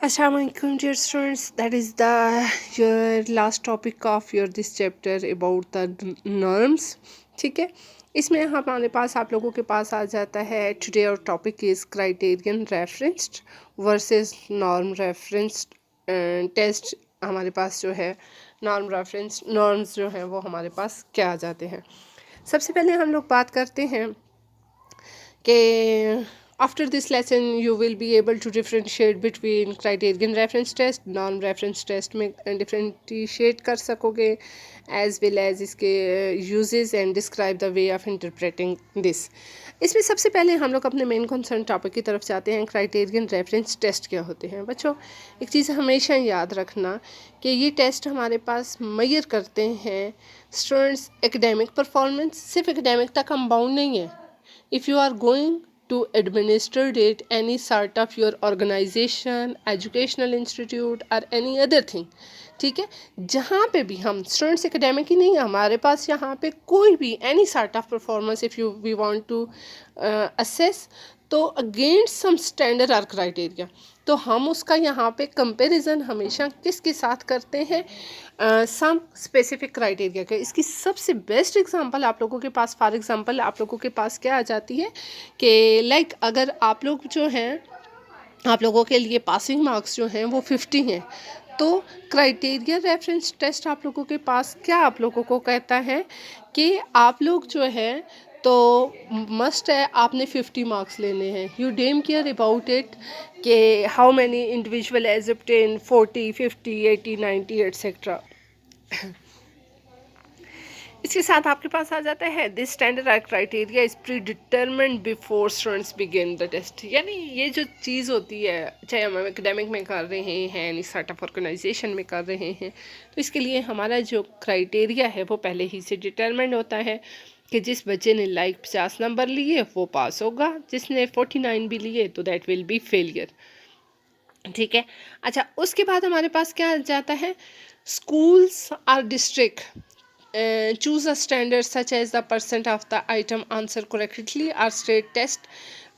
Assalamualaikum dear students, that is the your last topic of your this chapter about the norms. ठीक है, इसमें हमारे पास आप लोगों के पास आ जाता है टुडे और topic is criterion referenced versus norm referenced test. हमारे पास जो है नॉर्म रेफरेंस नॉर्म्स जो हैं वो हमारे पास क्या आ जाते हैं. सबसे पहले हम लोग बात करते हैं कि after this lesson you will be able to differentiate between criterion reference test norm reference test में differentiate कर सकोगे as well as इसके uses and describe the way of interpreting this. इसमें सबसे पहले हम लोग अपने मेन कंसर्न टॉपिक की तरफ जाते हैं. क्राइटेरियन रेफरेंस टेस्ट क्या होते हैं बच्चों? एक चीज़ हमेशा याद रखना कि ये टेस्ट हमारे पास मेजर करते हैं स्टूडेंट्स एकेडमिक परफॉर्मेंस. सिर्फ एकेडमिक तक हम बाउंड नहीं है. If you are going to administer it any sort of your organization, educational institute or any other thing, ठीक है, जहाँ पे भी हम स्टूडेंट्स एकेडमिक ही नहीं है, हमारे पास यहाँ पे कोई भी any sort of performance if you we want to assess तो अगेंस्ट सम स्टैंडर्ड और क्राइटेरिया, तो हम उसका यहाँ पे कंपैरिजन हमेशा किसके साथ करते हैं? सम स्पेसिफिक क्राइटेरिया के. इसकी सबसे बेस्ट एग्जांपल आप लोगों के पास, फॉर एग्जांपल आप लोगों के पास क्या आ जाती है कि लाइक अगर आप लोग जो हैं, आप लोगों के लिए पासिंग मार्क्स जो हैं वो 50 हैं, तो क्राइटेरिया रेफरेंस टेस्ट आप लोगों के पास क्या आप लोगों को कहता है कि आप लोग जो है तो मस्ट है आपने 50 मार्क्स लेने हैं. You damn care about it कि how many individual as obtain 40, 50, 80, 90 etcetera. इसके साथ आपके पास आ जाता है this standard criteria is predetermined before students begin the test. यानी ये जो चीज़ होती है, चाहे हम एकेडमिक में कर रहे हैं यानी स्टार्ट ऑफ ऑर्गेनाइजेशन में कर रहे हैं, तो इसके लिए हमारा जो क्राइटेरिया है वो पहले ही से डिटर्मिन्ड होता है कि जिस बच्चे ने लाइक 50 नंबर लिए वो पास होगा, जिसने 49 भी लिए तो दैट विल बी फेलियर. ठीक है. अच्छा, उसके बाद हमारे पास क्या आ जाता है? Schools or district choose a standard such as the percent of the item answer correctly or state test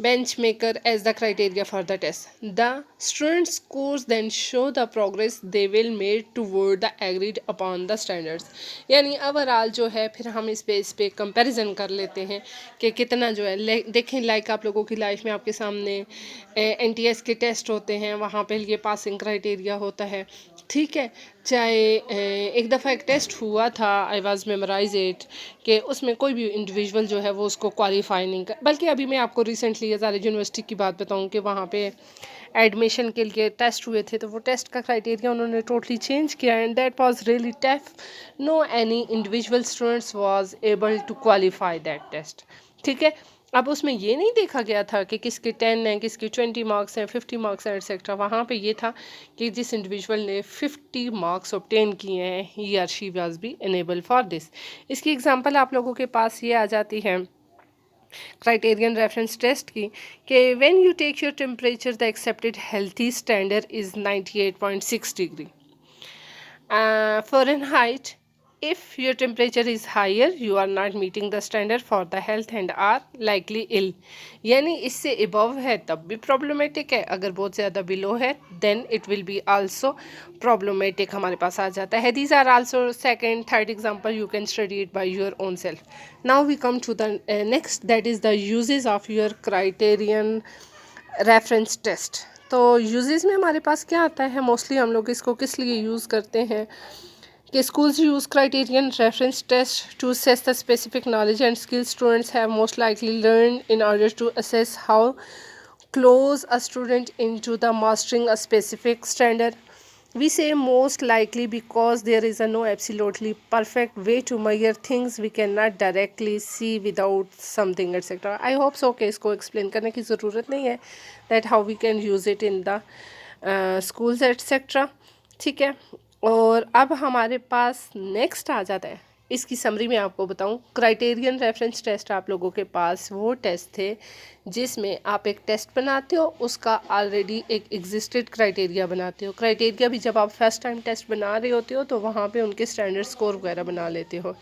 benchmarker as the criteria for the test. The students scores then show the progress they will made toward the agreed upon the standards. यानी overall जो है फिर हम इस पे comparison कर लेते हैं कि कितना जो है. देखें लाइक आप लोगों की लाइफ में आपके सामने NTS के टेस्ट होते हैं, वहाँ पे ये पासिंग क्राइटेरिया होता है. ठीक है, चाहे एक दफ़ा एक टेस्ट हुआ था, आई वाज मेमोराइज इट, कि उसमें कोई भी इंडिविजुअल जो है वो उसको क्वालिफाई नहीं कर, बल्कि अभी मैं आपको रिसेंटली हज़ारे यूनिवर्सिटी की बात बताऊं कि वहाँ पे एडमिशन के लिए टेस्ट हुए थे, तो वो टेस्ट का क्राइटेरिया उन्होंने टोटली चेंज किया and that was really tough. No any individual students was able to qualify that test. ठीक है. अब उसमें ये नहीं देखा गया था कि किसके 10 हैं, किसके 20 मार्क्स हैं, 50 मार्क्स हैं एटसेट्रा. वहाँ पे ये था कि जिस इंडिविजुअल ने 50 मार्क्स ऑब्टेन किए हैं he or she was be enable for this. इसकी एग्जांपल आप लोगों के पास ये आ जाती है क्राइटेरियन रेफरेंस टेस्ट की कि when you take your temperature the accepted healthy standard is 98.6 degree Fahrenheit. If your temperature is higher, you are not meeting the standard for the health and are likely ill. यानी इससे above है तब भी problematic है, अगर बहुत ज़्यादा below है then it will be also problematic हमारे पास आ जाता है. These are also second, third example, you can study it by your own self. Now we come to the next, that is the uses of your criterion reference test. तो uses में हमारे पास क्या आता है? मोस्टली हम लोग इसको किस लिए यूज़ करते हैं कि schools use criterion reference test to assess the specific knowledge and skills students have most likely learned in order to assess how close a student into the mastering a specific standard. We say most likely because there is a no absolutely perfect way to measure things we cannot directly see without something etc. I hope so कि इसको explain करने की ज़रूरत नहीं है that how we can use it in the schools etc. ठीक है. और अब हमारे पास नेक्स्ट आ जाता है, इसकी समरी में आपको बताऊं. क्राइटेरियन रेफरेंस टेस्ट आप लोगों के पास वो टेस्ट थे जिसमें आप एक टेस्ट बनाते हो, उसका ऑलरेडी एक एग्जिस्टेड क्राइटेरिया बनाते हो. क्राइटेरिया भी जब आप फर्स्ट टाइम टेस्ट बना रहे होते हो तो वहाँ पे उनके स्टैंडर्ड स्कोर वगैरह बना लेते हो.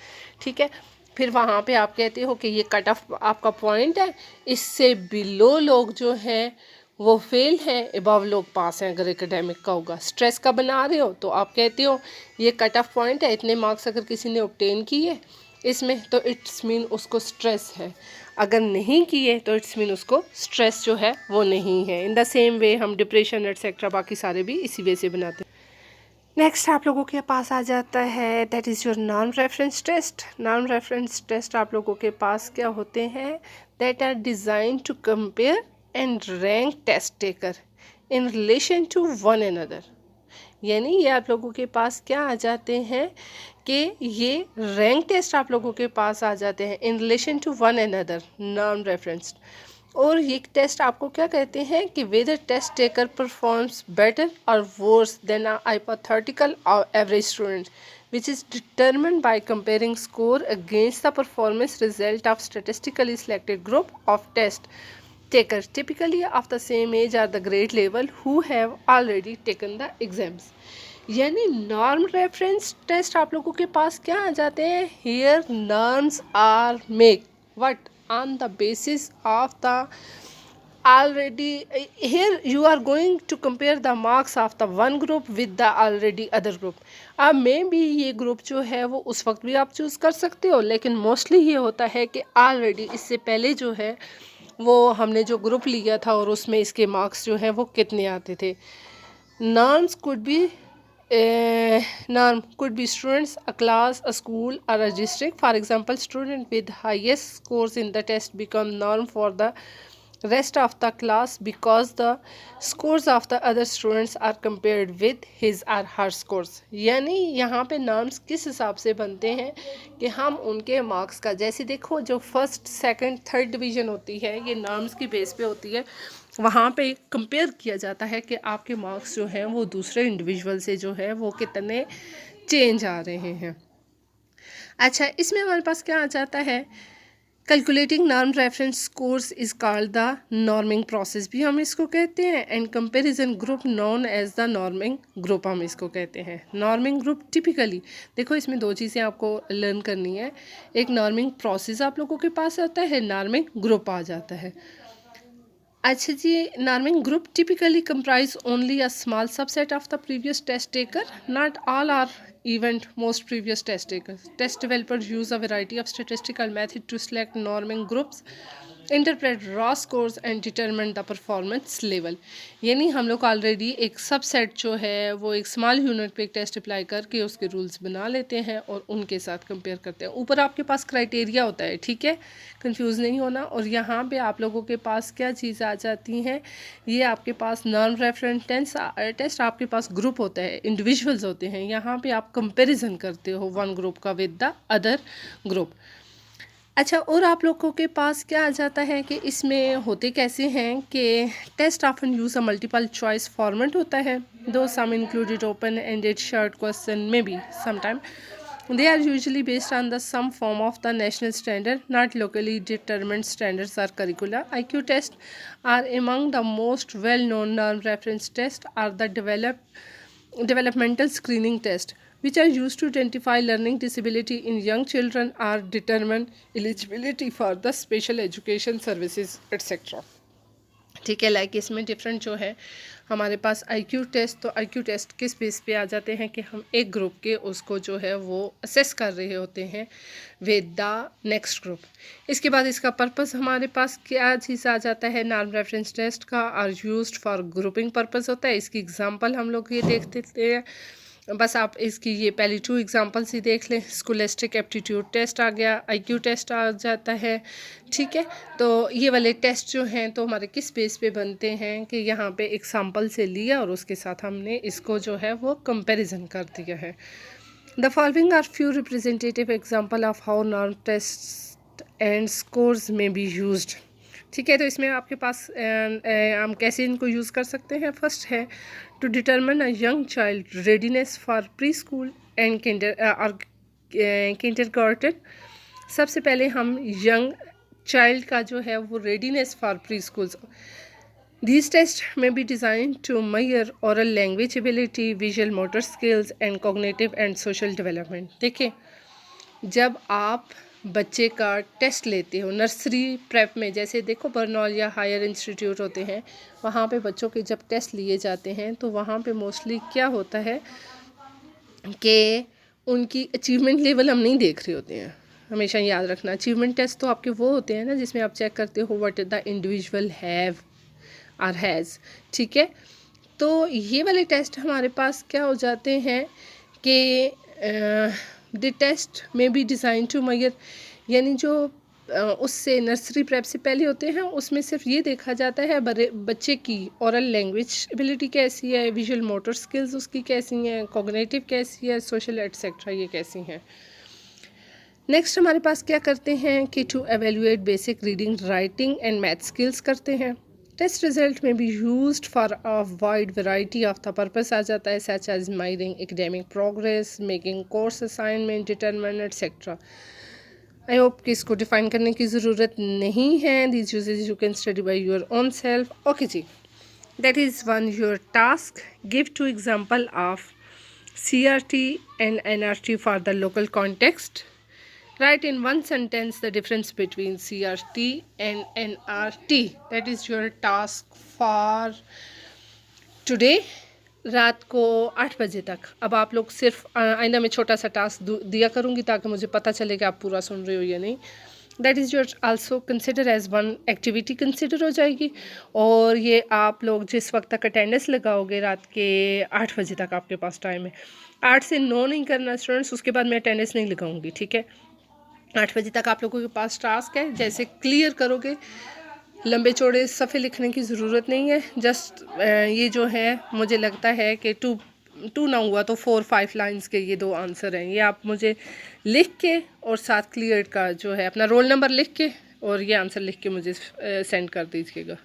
ठीक है. फिर वहाँ पे आप कहते हो कि ये कट ऑफ आपका पॉइंट है, इससे बिलो लोग जो हैं वो फेल हैं, अबव लोग पास हैं अगर एकेडमिक का होगा। स्ट्रेस का बना रहे हो तो आप कहते हो ये कट ऑफ पॉइंट है, इतने मार्क्स अगर किसी ने ऑब्टेन किए इसमें तो इट्स मीन उसको स्ट्रेस है, अगर नहीं किए तो इट्स मीन उसको स्ट्रेस जो है वो नहीं है। इन द सेम वे हम डिप्रेशन एटसेट्रा बाकी सारे भी इसी वे से बनाते हैं। नेक्स्ट आप लोगों के पास आ जाता है that is your non reference test. Non reference test आप लोगों के पास क्या होते हैं, that are design to compare and rank test taker in relation to one another. यानी ये आप लोगों के पास क्या आ जाते हैं कि ये रैंक टेस्ट आप लोगों के पास आ जाते हैं in relation to one another, non referenced. और ये टेस्ट आपको क्या कहते हैं कि whether test taker performs better और वर्स देन अ हाइपोथेटिकल और average student which is determined by comparing score against the performance result of statistically selected group of test takers typically of the same age or the grade level who have already taken the exams। यानी norm reference test आप लोगों के पास क्या आ जाते हैं, here norms are make what on the basis of the already, here you are going to compare the marks of the one group with the already other group। अब may be ये ग्रुप जो है वो उस वक्त भी आप choose कर सकते हो, लेकिन मोस्टली ये होता है कि ऑलरेडी इससे पहले जो है वो हमने जो ग्रुप लिया था और उसमें इसके मार्क्स जो हैं वो कितने आते थे। Norms could be norm could be students, a class, a school, or a district. For example, student with highest scores in the test become norm for the rest of the class because the scores of the other students are compared with his or her scores। यानी यहाँ पे norms किस हिसाब से बनते हैं कि हम उनके मार्क्स का, जैसे देखो जो फर्स्ट सेकंड थर्ड डिवीज़न होती है ये नॉर्म्स की बेस पे होती है, वहाँ पे कंपेयर किया जाता है कि आपके मार्क्स जो हैं वो दूसरे इंडिविजुअल से जो है वो कितने चेंज आ रहे हैं। अच्छा, इसमें हमारे पास क्या आ जाता है, calculating norm reference scores is called the norming process भी हम इसको कहते हैं, and comparison group known as the norming group हम इसको कहते हैं। नॉर्मिंग ग्रुप टिपिकली, देखो इसमें दो चीज़ें आपको लर्न करनी है, एक नॉर्मिंग प्रोसेस आप लोगों के पास आता है, नॉर्मिंग ग्रुप आ जाता है। अच्छा जी, norming group typically comprise only a small subset of the previous test taker. Not all are even most previous test takers. Test developers use a variety of statistical methods to select norming groups, interpret raw scores and determine the performance level. यानी हम लोग already एक subset जो है वो एक small unit पे एक टेस्ट अप्लाई करके उसके रूल्स बना लेते हैं और उनके साथ कंपेयर करते हैं। ऊपर आपके पास क्राइटेरिया होता है, ठीक है, कंफ्यूज नहीं होना। और यहाँ पे आप लोगों के पास क्या चीज़ आ जाती हैं, ये आपके पास नॉन रेफरेंस टेस्ट आपके पास ग्रुप होता है, इंडिविजुअल्स होते हैं, यहाँ पे आप कंपेरिजन करते हो वन ग्रुप का विद द अदर ग्रुप। अच्छा, और आप लोगों के पास क्या आ जाता है कि इसमें होते कैसे हैं कि test often use a multiple choice format होता है, though some included open ended short question may be sometime they are usually based on the some form of the national standard, not locally determined standards or curricula। IQ tests are among the most well-known non-reference tests are the developmental screening test which are used to identify learning disability in young children or determine eligibility for the special education services etc। ठीक है, like इसमें different जो है हमारे पास IQ test, तो IQ test किस base पे आ जाते हैं कि हम एक ग्रुप के उसको जो है वो असेस कर रहे होते हैं विद द नेक्स्ट ग्रुप। इसके बाद इसका पर्पस हमारे पास क्या चीज़ आ जाता है, नॉन रेफरेंस टेस्ट का are used for grouping purpose होता है। इसकी एग्जांपल हम लोग ये देखते हैं, बस आप इसकी ये पहली 2 एग्जांपल्स ही देख लें। स्कूलिस्टिक एप्टीट्यूड टेस्ट आ गया, आईक्यू टेस्ट आ जाता है, ठीक है। तो ये वाले टेस्ट जो हैं तो हमारे किस बेस पे बनते हैं कि यहाँ पे एग्जांपल से लिया और उसके साथ हमने इसको जो है वो कंपैरिजन कर दिया है। The following are few representative example of how norm test and scores may be used. ठीक है, तो इसमें आपके पास हम कैसे इनको यूज़ कर सकते हैं। फर्स्ट है to determine a young child readiness for pre school and kindergarten. सबसे पहले हम यंग चाइल्ड का जो है वो readiness for pre schools, these tests may be designed to measure oral language ability, visual motor skills and cognitive and social development। देखिए, जब आप बच्चे का टेस्ट लेते हो नर्सरी प्रेप में, जैसे देखो बर्नॉल या हायर इंस्टीट्यूट होते हैं, वहाँ पे बच्चों के जब टेस्ट लिए जाते हैं तो वहाँ पे मोस्टली क्या होता है कि उनकी अचीवमेंट लेवल हम नहीं देख रहे होते हैं। हमेशा याद रखना, अचीवमेंट टेस्ट तो आपके वो होते हैं ना जिसमें आप चेक करते हो व्हाट द इंडिविजुअल हैव और हैज़, ठीक है। तो ये वाले टेस्ट हमारे पास क्या हो जाते हैं कि द टेस्ट में बी डिज़ाइन टू मेजर, यानी जो उससे नर्सरी प्रेप से पहले होते हैं उसमें सिर्फ ये देखा जाता है बच्चे की ओरल लैंग्वेज एबिलिटी कैसी है, विजुअल मोटर स्किल्स उसकी कैसी हैं, कॉग्निटिव कैसी है, सोशल एटसेट्रा ये कैसी हैं। नेक्स्ट हमारे पास क्या करते हैं कि to evaluate basic reading writing and math skills करते हैं। Test result may be used for a wide variety of the purpose आ जाता है, such as measuring academic progress, making course assignment determine etcetera. I hope कि इसको define करने की ज़रूरत नहीं है। This usages you can study by your own self. Okay जी, that is one your task. Give two example of CRT and NRT for the local context. Write in one sentence the difference between CRT and NRT. That is your task for today. रात को 8 बजे तक। अब आप लोग सिर्फ आइंदा मैं छोटा सा टास्क दिया करूँगी ताकि मुझे पता चले कि आप पूरा सुन रहे हो या नहीं। That is your also consider as one activity consider हो जाएगी। और ये आप लोग जिस वक्त तक अटेंडेंस लगाओगे, रात के 8 बजे तक आपके पास टाइम है। 8 से 9 नहीं करना स्टूडेंट्स, उसके बाद मैं अटेंडेंस नहीं लगाऊंगी, ठीक है। 8 बजे तक आप लोगों के पास टास्क है, जैसे क्लियर करोगे। लंबे चौड़े सफ़े लिखने की ज़रूरत नहीं है, जस्ट ये जो है मुझे लगता है कि टू ना हुआ तो 4-5 लाइंस के ये 2 आंसर हैं। ये आप मुझे लिख के और साथ क्लियर का जो है अपना रोल नंबर लिख के और ये आंसर लिख के मुझे सेंड कर दीजिएगा।